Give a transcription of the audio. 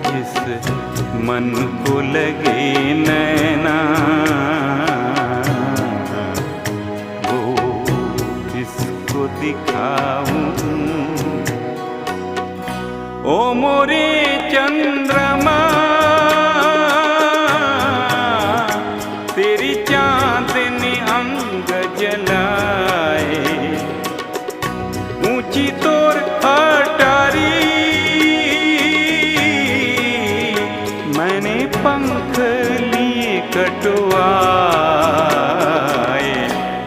जिस मन को लगे नैना, वो किसको दिखाऊं। ओ मोरे चंद्रा